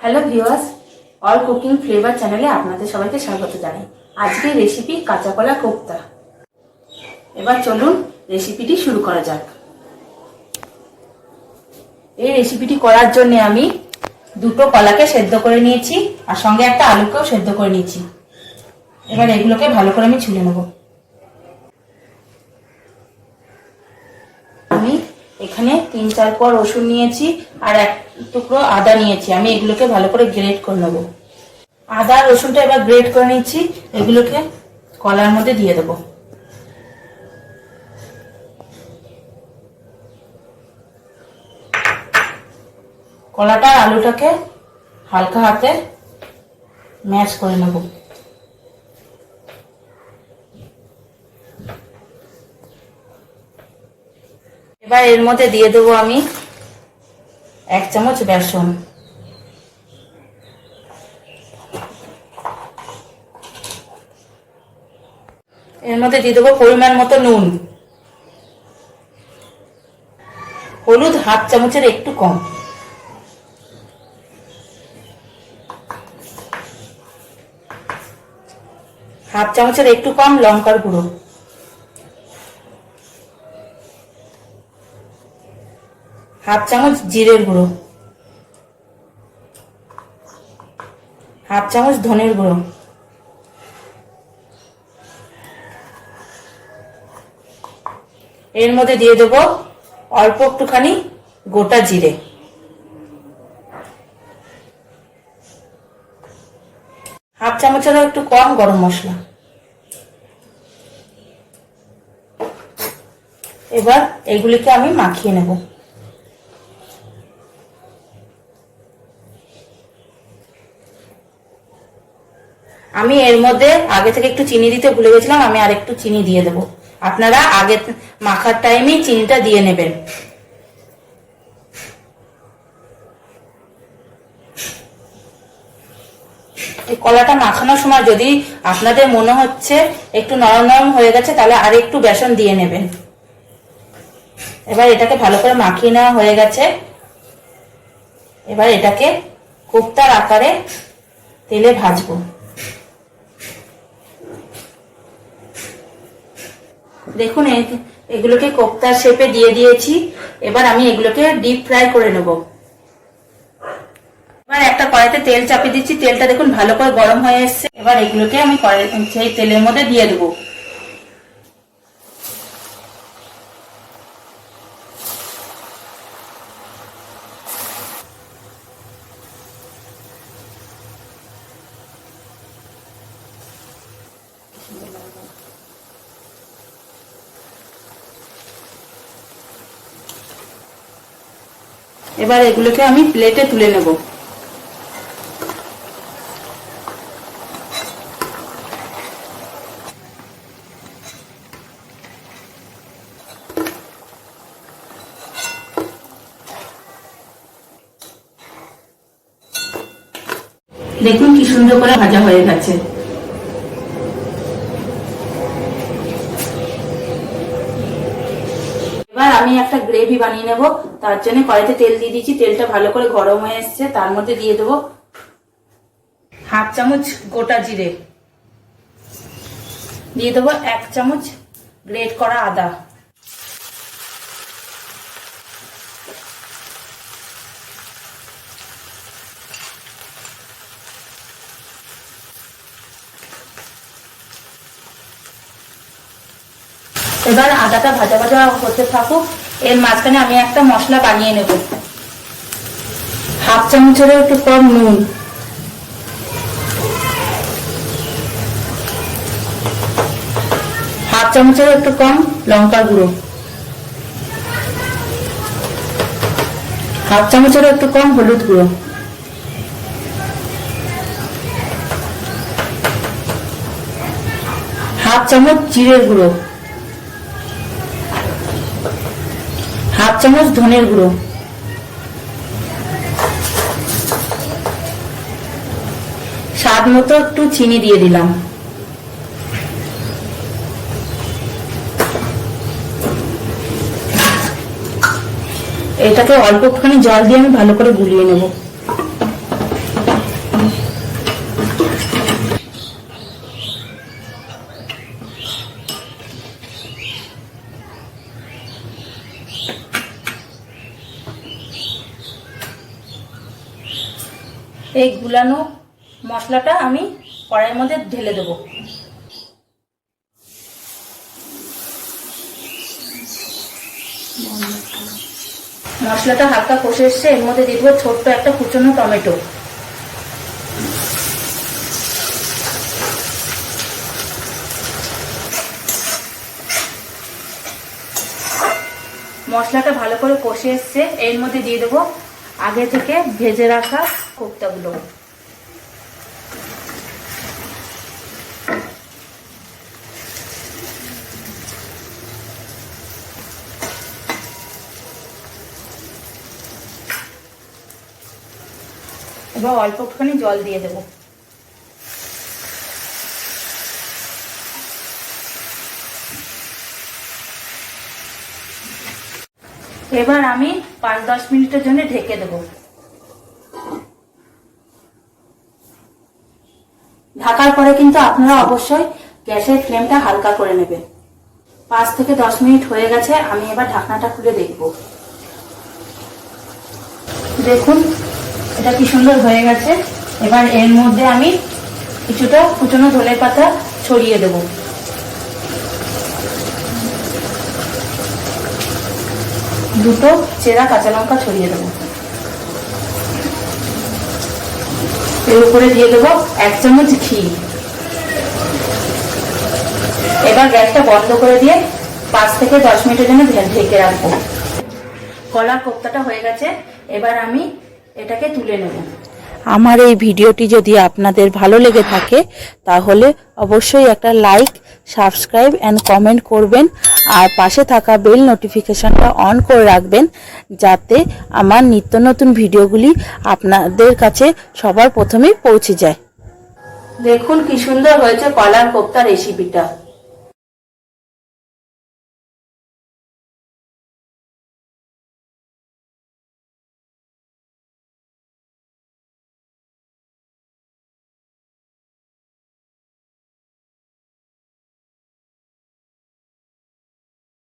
Hello viewers, all cooking flavour চ্যানেলে আপনাদের সবাইকে স্বাগত জানাই। আজকের রেসিপি কাঁচা কলা কোপ্তা। এবার চলুন রেসিপিটি শুরু করা যাক। এই রেসিপিটি করার জন্য আমি দুটো কলাকে সেদ্ধ করে নিয়েছি আর সঙ্গে একটা আলুকেও সেদ্ধ করে নিয়েছি। এবার এগুলোকে ভালো করে আমি ছুলে নেব। আমি এখানে 3-4 কোয়া রসুন নিয়েছি আর এক টুকরো আদা নিয়েছি। আমি এগুলোকে ভালো করে গ্রেট করে নেব। আদা রসুনটা এবার গ্রেট করে নিচ্ছি, এগুলোকে কলার মধ্যে দিয়ে দেব। কলাটা আর আলুটাকে হালকা হাতে ম্যাশ করে নেব। এবার এর মধ্যে দিয়ে দেবো আমি 1 চামচ বেসন। এর মধ্যে দিয়ে দেবো পরিমাণ মতো নুন, হলুদ 1/2 চামচের একটু কম, হাফ চামচের একটু কম লঙ্কার গুঁড়ো, হাফ চামচ জিরের গুঁড়ো, হাফ চামচ ধনের গুঁড়ো, এর মধ্যে দিয়ে দেব অল্প একটুখানি গোটা জিরে, হাফ চামচেরও একটু কম গরম মশলা। এবার এগুলিকে আমি মাখিয়ে নেব। আমি এর মধ্যে আগে থেকে একটু চিনি দিতে ভুলে গেছিলাম, আমি আর একটু চিনি দিয়ে দেব। আপনারা আগে মাখার টাইমে চিনিটা দিয়ে নেবেন। এই কলাটা মাখানোর সময় যদি আপনাদের মনে হচ্ছে একটু নরম নরম হয়ে গেছে, তাহলে আর একটু বেসন দিয়ে নেবেন। এবার এটাকে ভালো করে মাখিয়ে নেওয়া হয়ে গেছে। এবার এটাকে কোপ্তার আকারে তেলে ভাজবো। দেখুন এগুলোকে কোপ্তার শেপে দিয়ে দিয়েছি। এবার আমি এগুলোকে ডিপ ফ্রাই করে নেব। এবার একটা কড়াইতে তেল চাপিয়ে দিচ্ছি। তেলটা দেখুন ভালো করে গরম হয়ে এসেছে। এবার এগুলোকে আমি সেই তেলের মধ্যে দিয়ে দেবো। এবার এগুলোকে আমি প্লেটে তুলে নেব। দেখুন কি সুন্দর করে ভাজা হয়ে গেছে। এবার আমি একটা গ্রেভি বানিয়ে নেব। তার জন্য কড়াইতে তেল দিয়ে দিয়েছি। তেলটা ভালো করে গরম হয়ে এসেছে। তার মধ্যে দিয়ে দেবো 1/2 চামচ গোটা জিরে, দিয়ে দেবো 1 চামচ গ্রেট করা আদা, এবার আদাটা ভাজা ভাজা হতে থাকুক। এর মাঝখানে আমি একটা মশলা বানিয়ে নেব। 1/2 চামচেরও একটু কম নুন, 1/2 চামচেরও একটু কম লঙ্কার গুঁড়ো, 1/2 চামচেরও একটু কম হলুদ গুঁড়ো, 1/2 চামচ জিরের গুঁড়ো, 1/2 চামচ ধনের গুঁড়ো, স্বাদ মতো একটু চিনি দিয়ে দিলাম। এটাকে অল্প একটুখানি জল দিয়ে আমি ভালো করে গুলিয়ে নেব। এই গুলানো মশলাটা আমি কড়াইয়ের মধ্যে ঢেলে দেবো। মশলাটা হালকা কষে এসছে, এর মধ্যে দিয়ে দেবো ছোট্ট একটা কুচনো টমেটো। মশলাটা ভালো করে কষে এসছে, এর মধ্যে দিয়ে দেবো আগে থেকে ভেজে রাখা কোপ্তাগুলো। এবার অল্প একটুখানি জল দিয়ে দেবো। এবার আমি 5-10 মিনিটের জন্য ঢেকে দেবো। ঢাকার পরে কিন্তু আপনারা অবশ্যই গ্যাসের ফ্লেমটা হালকা করে নেবেন। 5 থেকে 10 মিনিট হয়ে গেছে, আমি এবার ঢাকনাটা খুলে দেখব। দেখুন এটা কি সুন্দর হয়ে গেছে। এবার এর মধ্যে আমি কিছুটা কুচনো ধনে পাতা ছড়িয়ে দেব। দুটো চেরা কাঁচা লঙ্কা ছড়িয়ে দেব। এর উপরে দিয়ে দেবো 1 চামচ ঘি। এবার গ্যাসটা বন্ধ করে দিয়ে 5 থেকে 10 মিনিটের জন্য ঢেকে রাখবো। কলার কোপ্তাটা হয়ে গেছে, এবার আমি এটাকে তুলে নেব। আমার এই ভিডিওটি যদি আপনাদের ভালো লেগে থাকে তাহলে অবশ্যই একটা লাইক, সাবস্ক্রাইব অ্যান্ড কমেন্ট করবেন, আর পাশে থাকা বেল নোটিফিকেশনটা অন করে রাখবেন যাতে আমার নিত্য নতুন ভিডিওগুলি আপনাদের কাছে সবার প্রথমেই পৌঁছে যায়। দেখুন কি সুন্দর হয়েছে কলার কোপ্তা রেসিপিটা।